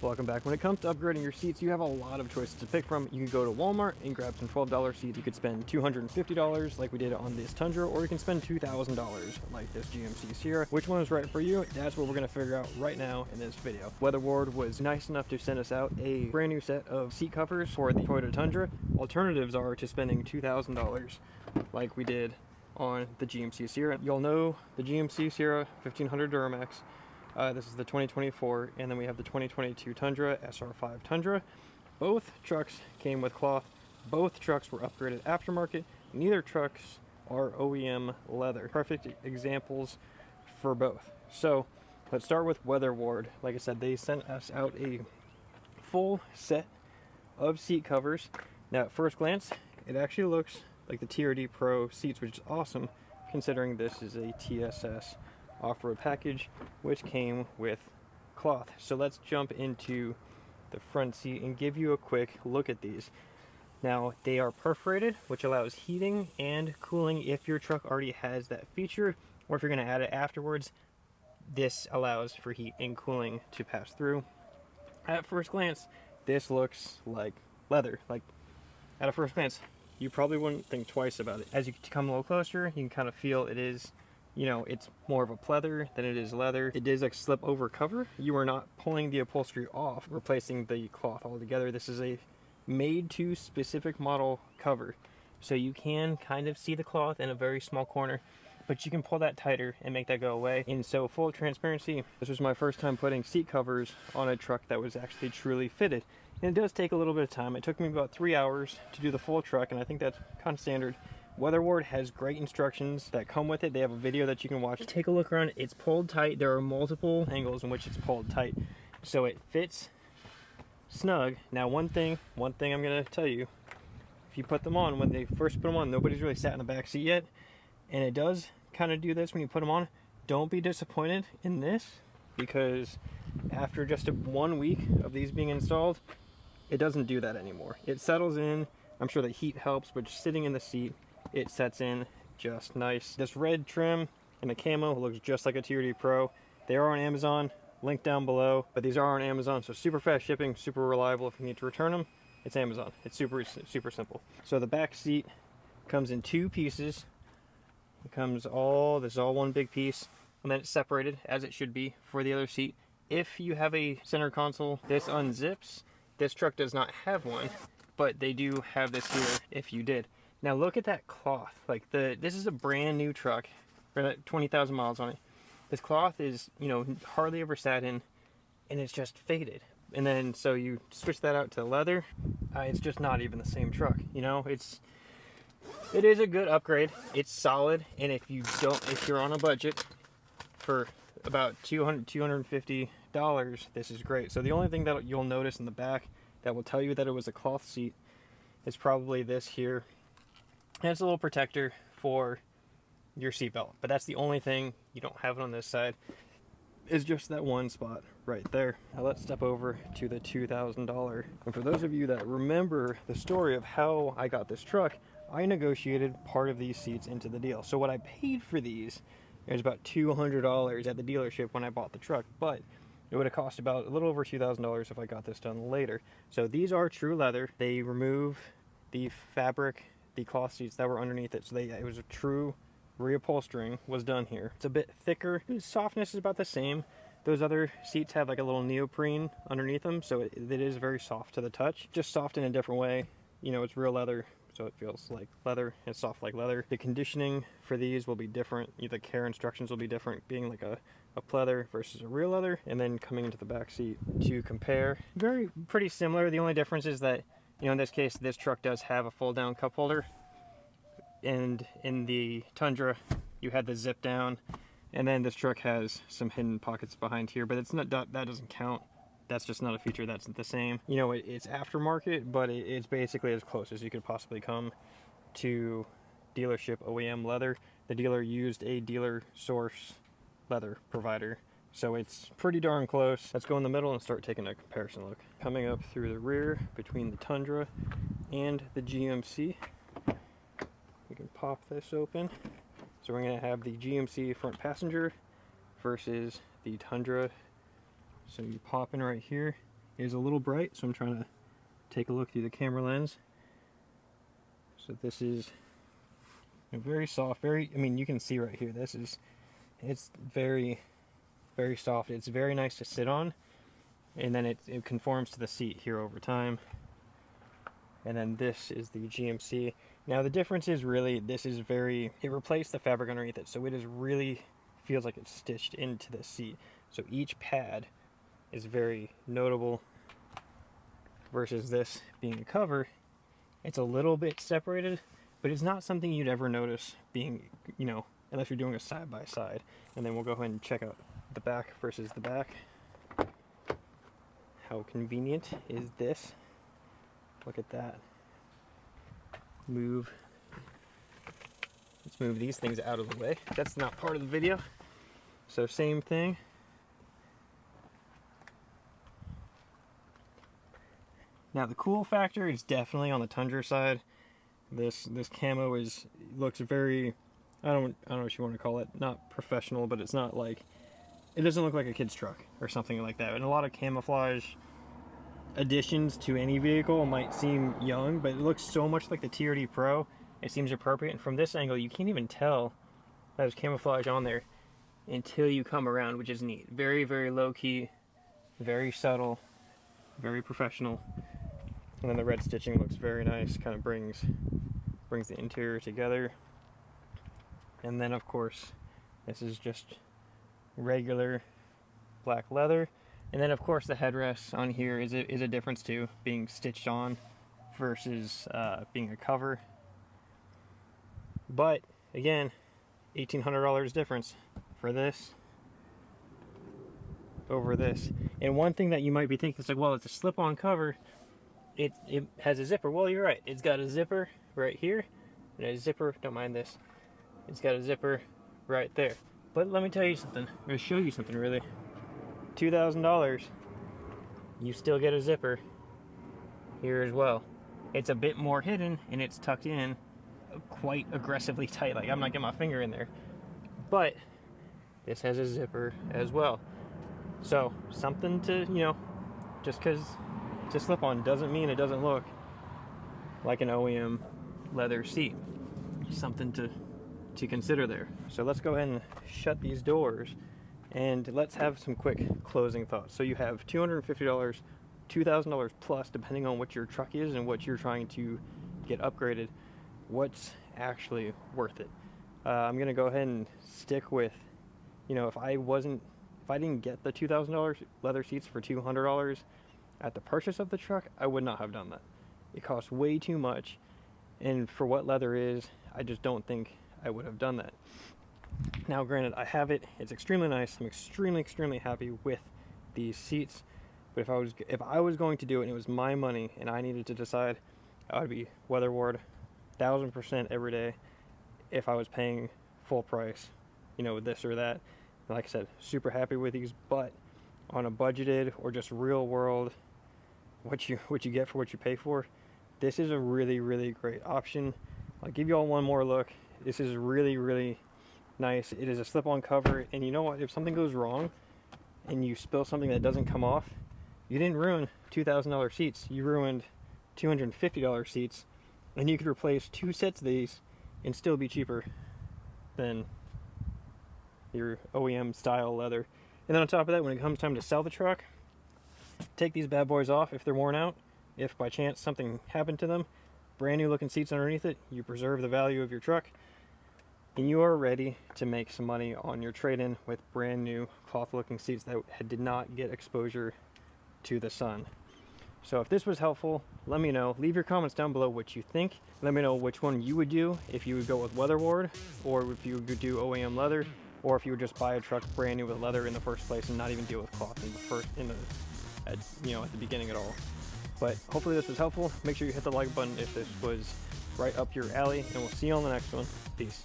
Welcome back. When it comes to upgrading your seats, you have a lot of choices to pick from. You can go to Walmart and grab some $12 seats. You could spend $250 like we did on this Tundra, or you can spend $2,000 like this GMC Sierra. Which one is right for you? That's what we're going to figure out right now in this video. WeatherWard was nice enough to send us out a brand new set of seat covers for the Toyota Tundra. Alternatives are to spending $2,000 like we did on the GMC Sierra. You'll know the GMC Sierra 1500 Duramax. This is the 2024, and then we have the 2022 Tundra SR5 Tundra. Both trucks came with cloth. Both trucks were upgraded aftermarket. Neither trucks are OEM leather. Perfect examples for both. So let's start with WeatherWard. Like I said, they sent us out a full set of seat covers. Now at first glance, it actually looks like the TRD Pro seats, which is awesome considering this is a TSS off-road package which came with cloth. So let's jump into the front seat and give you a quick look at these. Now they are perforated, which allows heating and cooling if your truck already has that feature, or if you're going to add it afterwards, this allows for heat and cooling to pass through. At first glance, this looks like leather. Like at a first glance, you probably wouldn't think twice about it. As you come a little closer, you can kind of feel it is, you know, it's more of a pleather than it is leather. It is a slip over cover. You are not pulling the upholstery off, replacing the cloth altogether. This is a made to specific model cover. So you can kind of see the cloth in a very small corner, but you can pull that tighter and make that go away. And so full transparency, this was my first time putting seat covers on a truck that was actually truly fitted. And it does take a little bit of time. It took me about 3 hours to do the full truck, and I think that's kind of standard. WeatherWard has great instructions that come with it. They have a video that you can watch. Take a look around. It's pulled tight. There are multiple angles in which it's pulled tight, so it fits snug. Now one thing I'm going to tell you, if you put them on, when they first put them on, nobody's really sat in the back seat yet, and it does kind of do this when you put them on. Don't be disappointed in this, because after just 1 week of these being installed, it doesn't do that anymore. It settles in. I'm sure the heat helps, but just sitting in the seat, it sets in just nice. This red trim and the camo looks just like a TRD Pro. They are on Amazon, link down below, but these are on Amazon, so super fast shipping, super reliable. If you need to return them, it's Amazon. It's super simple. So the back seat comes in two pieces. It comes this is all one big piece, and then it's separated as it should be for the other seat. If you have a center console, this unzips. This truck does not have one, but they do have this here if you did. Now look at that cloth. Like this is a brand new truck, 20,000 miles on it. This cloth is, you know, hardly ever sat in, and it's just faded. And then so you switch that out to leather, it's just not even the same truck. You know, it is a good upgrade. It's solid, and if you're on a budget for about $250, this is great. So the only thing that you'll notice in the back that will tell you that it was a cloth seat is probably this here. And it's a little protector for your seatbelt, but that's the only thing. You don't have it on this side. Is just that one spot right there. Now let's step over to the $2,000. And for those of you that remember the story of how I got this truck, I negotiated part of these seats into the deal. So what I paid for these, it was about $200 at the dealership when I bought the truck, but it would have cost about a little over $2,000 if I got this done later. So these are true leather. They remove the fabric, the cloth seats that were underneath it, so it was a true reupholstering was done here. It's a bit thicker. The softness is about the same. Those other seats have like a little neoprene underneath them, so it is very soft to the touch. Just soft in a different way. You know, it's real leather, so it feels like leather. It's soft like leather. The conditioning for these will be different. The care instructions will be different, being like a pleather versus a real leather. And then coming into the back seat to compare, pretty similar. The only difference is that, you know, in this case, this truck does have a fold down cup holder, and in the Tundra you had the zip down, and then this truck has some hidden pockets behind here, but it's not, that doesn't count. That's just not a feature that's the same. You know, it's aftermarket, but it's basically as close as you could possibly come to dealership OEM leather. The dealer used a dealer source leather provider, so it's pretty darn close. Let's go in the middle and start taking a comparison look. Coming up through the rear between the Tundra and the GMC, we can pop this open. So we're going to have the GMC front passenger versus the Tundra. So you pop in right here, is a little bright, so I'm trying to take a look through the camera lens. So this is very soft, I mean, you can see right here, it's very, very soft. It's very nice to sit on, and then it conforms to the seat here over time. And then this is the GMC. Now the difference is really, it replaced the fabric underneath it, so it is really feels like it's stitched into the seat. So each pad is very notable versus this being a cover. It's a little bit separated, but it's not something you'd ever notice being, you know, unless you're doing a side by side. And then we'll go ahead and check out the back versus the back. How convenient is this? Look at that. Let's move these things out of the way. That's not part of the video. So same thing. Now the cool factor is definitely on the Tundra side. This camo looks very, I don't know what you want to call it, not professional, but it's not like, it doesn't look like a kid's truck or something like that. And a lot of camouflage additions to any vehicle might seem young, but it looks so much like the TRD Pro. It seems appropriate, and from this angle you can't even tell there's camouflage on there until you come around, which is neat. Very, very low key, very subtle, very professional. And then the red stitching looks very nice, kind of brings the interior together. And then of course this is just regular black leather. And then of course the headrest on here is a difference too, being stitched on versus being a cover. But again, $1,800 difference for this over this. And one thing that you might be thinking is like, well, it's a slip-on cover. It has a zipper. Well, you're right. It's got a zipper right here, and a zipper, don't mind this, it's got a zipper right there. But let me tell you something, I'm going to show you something really. $2,000, you still get a zipper here as well. It's a bit more hidden, and it's tucked in quite aggressively tight. Like, I'm not getting my finger in there. But this has a zipper as well. So something to, you know, just because it's a slip-on doesn't mean it doesn't look like an OEM leather seat. Something to consider there. So let's go ahead and shut these doors and let's have some quick closing thoughts. So you have $250, $2,000 plus, depending on what your truck is and what you're trying to get upgraded. What's actually worth it? I'm gonna go ahead and stick with, you know, if I didn't get the $2,000 leather seats for $200 at the purchase of the truck, I would not have done that. It costs way too much, and for what leather is, I just don't think I would have done that. Now granted, I have it, it's extremely nice, I'm extremely happy with these seats, but if I was going to do it and it was my money and I needed to decide, I would be WeatherWard 1000% every day if I was paying full price, you know, this or that. And like I said, super happy with these, but on a budgeted or just real world, what you get for what you pay for, this is a really great option. I'll give you all one more look. This is really nice. It is a slip-on cover, and you know what, if something goes wrong and you spill something that doesn't come off, you didn't ruin $2,000 seats, you ruined $250 seats, and you could replace 2 sets of these and still be cheaper than your OEM style leather. And then on top of that, when it comes time to sell the truck, take these bad boys off if they're worn out. If by chance something happened to them, brand new looking seats underneath it, you preserve the value of your truck, and you are ready to make some money on your trade-in with brand new cloth looking seats that did not get exposure to the sun. So if this was helpful, let me know. Leave your comments down below what you think. Let me know which one you would do, if you would go with WeatherWard, or if you would do OEM leather, or if you would just buy a truck brand new with leather in the first place and not even deal with cloth at the beginning at all. But hopefully this was helpful. Make sure you hit the like button if this was right up your alley, and we'll see you on the next one. Peace.